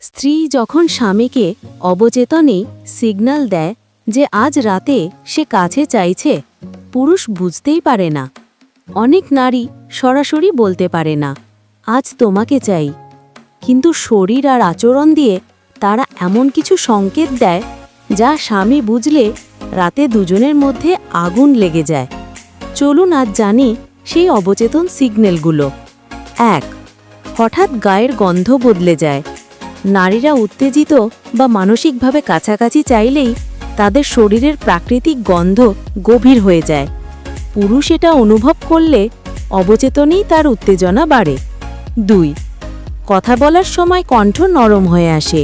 স্ত্রী যখন স্বামীকে অবচেতনেই সিগন্যাল দেয় যে আজ রাতে সে কাছে চাইছে, পুরুষ বুঝতেই পারে না। অনেক নারী সরাসরি বলতে পারে না, আজ তোমাকে চাই, কিন্তু শরীর আর আচরণ দিয়ে তারা এমন কিছু সংকেত দেয় যা স্বামী বুঝলে রাতে দুজনের মধ্যে আগুন লেগে যায়। চলুন আজ জানি সেই অবচেতন সিগন্যালগুলো। ১. হঠাৎ গায়ের গন্ধ বদলে যায়। নারীরা উত্তেজিত বা মানসিকভাবে কাছাকাছি চাইলেই তাদের শরীরের প্রাকৃতিক গন্ধ গভীর হয়ে যায়। পুরুষ এটা অনুভব করলে অবচেতনেই তার উত্তেজনা বাড়ে। ২. কথা বলার সময় কণ্ঠ নরম হয়ে আসে।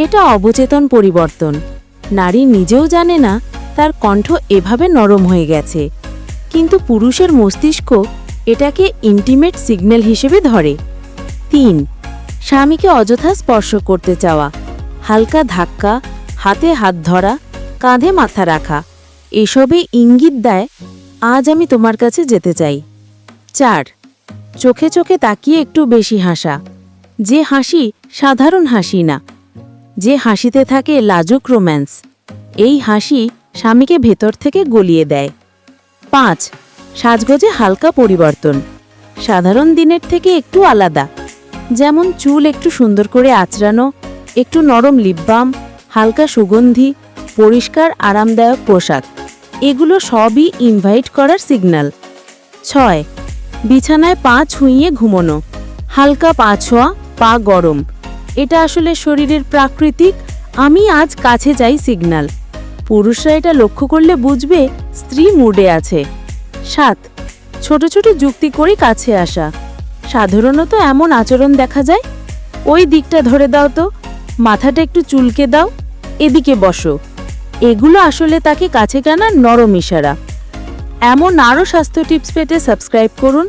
এটা অবচেতন পরিবর্তন। নারী নিজেও জানে না তার কণ্ঠ এভাবে নরম হয়ে গেছে, কিন্তু পুরুষের মস্তিষ্ক এটাকে ইন্টিমেট সিগন্যাল হিসেবে ধরে। ৩. স্বামীকে অযথা স্পর্শ করতে চাওয়া। হালকা ধাক্কা, হাতে হাত ধরা, কাঁধে মাথা রাখা, এসবে ইঙ্গিত দেয় আজ আমি তোমার কাছে যেতে চাই। ৪. চোখে চোখে তাকিয়ে একটু বেশি হাসা। যে হাসি সাধারণ হাসি না, যে হাসিতে থাকে লাজুক রোম্যান্স। এই হাসি স্বামীকে ভেতর থেকে গলিয়ে দেয়। ৫. সাজগোজে হালকা পরিবর্তন। সাধারণ দিনের থেকে একটু আলাদা, যেমন চুল একটু সুন্দর করে আঁচড়ানো, একটু নরম লিপ বাম, হালকা সুগন্ধি, পরিষ্কার আরামদায়ক পোশাক। এগুলো সবই ইনভাইট করার সিগন্যাল। ৬. বিছানায় পা ছুঁইয়ে ঘুমোনো। হালকা পা ছোঁয়া, পা গরম। এটা আসলে শরীরের প্রাকৃতিক আমি আজ কাছে যাই সিগন্যাল। পুরুষরা এটা লক্ষ্য করলে বুঝবে স্ত্রী মুডে আছে। ৭. ছোট ছোট যুক্তি করে কাছে আসা। সাধারণত এমন আচরণ দেখা যায়, ওই দিকটা ধরে দাও তো, মাথাটা একটু চুলকে দাও, এদিকে বসো। এগুলো আসলে তাকে কাছে টানার নরম ইশারা। এমন আরও স্বাস্থ্য টিপস পেতে সাবস্ক্রাইব করুন।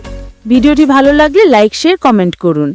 ভিডিওটি ভালো লাগলে লাইক, শেয়ার, কমেন্ট করুন।